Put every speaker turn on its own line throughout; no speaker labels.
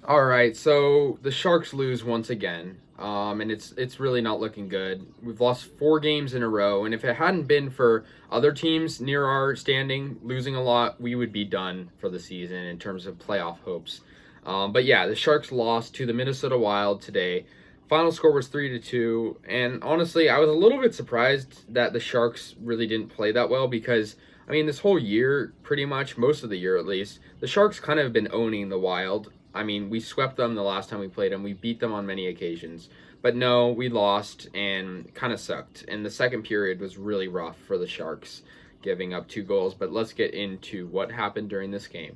All right, so the Sharks lose once again, and it's really not looking good. We've lost 4 games in a row, and if it hadn't been for other teams near our standing losing a lot, we would be done for the season in terms of playoff hopes. But yeah, the Sharks lost to the Minnesota Wild today. Final score was 3-2, and honestly, I was a little bit surprised that the Sharks really didn't play that well because I mean, this whole year, pretty much, most of the year at least, the Sharks kind of have been owning the Wild. I mean, we swept them the last time we played them. We beat them on many occasions. But no, we lost and kind of sucked. And the second period was really rough for the Sharks, giving up 2 goals. But let's get into what happened during this game.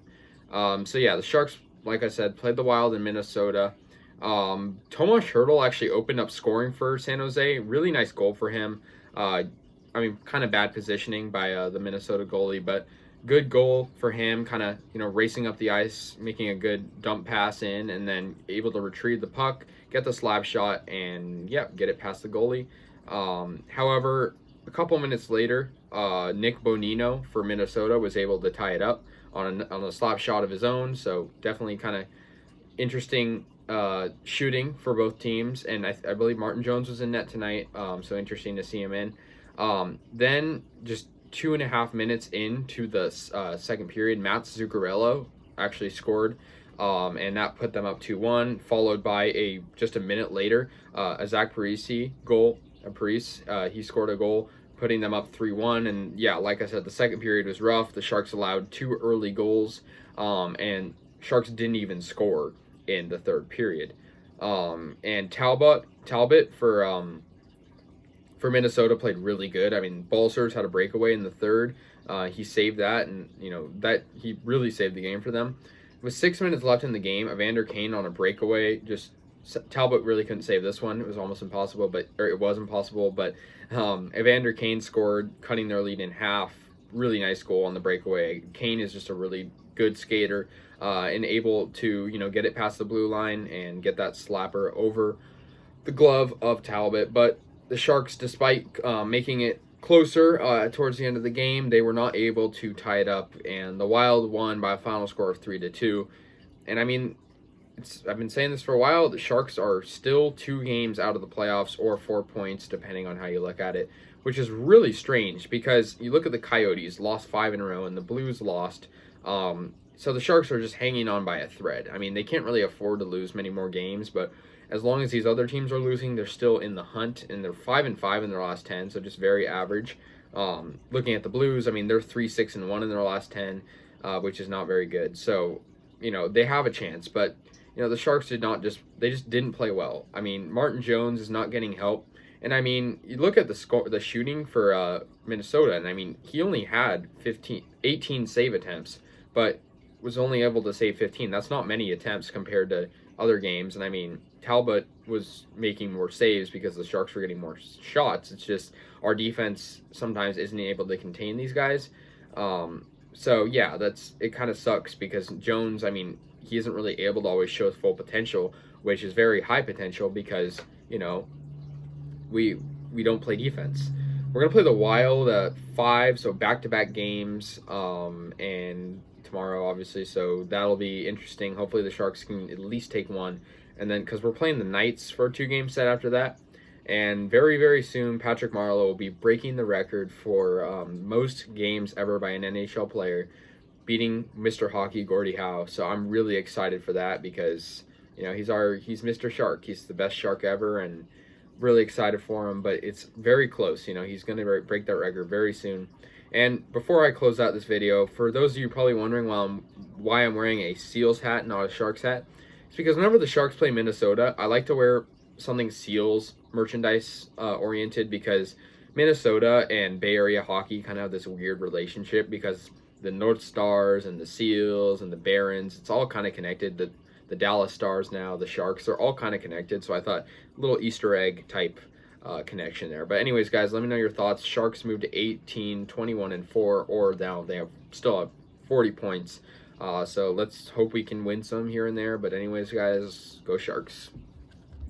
So, yeah, the Sharks, like I said, played the Wild in Minnesota. Tomas Hertl actually opened up scoring for San Jose. Really nice goal for him. I mean, kind of bad positioning by the Minnesota goalie, but good goal for him. Kind of, racing up the ice, making a good dump pass in, and then able to retrieve the puck, get the slap shot, and get it past the goalie. However, a couple minutes later, Nick Bonino for Minnesota was able to tie it up on a slap shot of his own. So definitely kind of interesting shooting for both teams, and I believe Martin Jones was in net tonight. So interesting to see him in. Then just 2.5 minutes into the second period, Mats Zuccarello actually scored, and that put them up 2-1. Followed by just a minute later, a Zach Parise goal. Parise, he scored a goal, putting them up 3-1. And yeah, like I said, the second period was rough. The Sharks allowed 2 early goals, and Sharks didn't even score in the third period. And Talbot for Minnesota played really good. I mean, Balcers had a breakaway in the third. He saved that, and that he really saved the game for them. With 6 minutes left in the game, Evander Kane on a breakaway. Just Talbot really couldn't save this one. It was almost impossible, it was impossible. But Evander Kane scored, cutting their lead in half. Really nice goal on the breakaway. Kane is just a really good skater, and able to get it past the blue line and get that slapper over the glove of Talbot. But the Sharks, despite making it closer towards the end of the game, they were not able to tie it up, and the Wild won by a final score of 3-2. And I mean, I've been saying this for a while. The Sharks are still 2 games out of the playoffs, or 4 points, depending on how you look at it, which is really strange because you look at the Coyotes, lost 5 in a row, and the Blues lost. So the Sharks are just hanging on by a thread. I mean, they can't really afford to lose many more games, but as long as these other teams are losing, they're still in the hunt, and they're 5-5 in their last 10, so just very average. Looking at the Blues, I mean, they're 3-6-1 in their last 10, which is not very good. So, they have a chance, but the Sharks they just didn't play well. I mean, Martin Jones is not getting help, and I mean, you look at the shooting for Minnesota, and I mean, he only had 18 save attempts, but was only able to save 15. That's not many attempts compared to other games. And I mean, Talbot was making more saves because the Sharks were getting more shots. It's just our defense sometimes isn't able to contain these guys. So yeah, it kind of sucks because Jones, I mean, he isn't really able to always show his full potential, which is very high potential because we don't play defense. We're gonna play the Wild at 5, so back-to-back games, and tomorrow, obviously, so that'll be interesting. Hopefully the Sharks can at least take one, and then because we're playing the Knights for a 2-game set after that, and very, very soon Patrick Marleau will be breaking the record for most games ever by an NHL player, beating Mr. Hockey Gordie Howe. So I'm really excited for that because he's Mr. Shark. He's the best Shark ever, and really excited for him. But it's very close. He's going to break that record very soon. And before I close out this video, for those of you probably wondering why I'm wearing a Seals hat, not a Sharks hat, it's because whenever the Sharks play Minnesota, I like to wear something Seals merchandise oriented because Minnesota and Bay Area hockey kind of have this weird relationship because the North Stars and the Seals and the Barons, it's all kind of connected. The Dallas Stars now, the Sharks, they're all kind of connected. So I thought a little Easter egg type connection there. But anyways, guys, let me know your thoughts. Sharks moved to 18, 21-4, or now they still have 40 points. So let's hope we can win some here and there. But anyways, guys, go Sharks.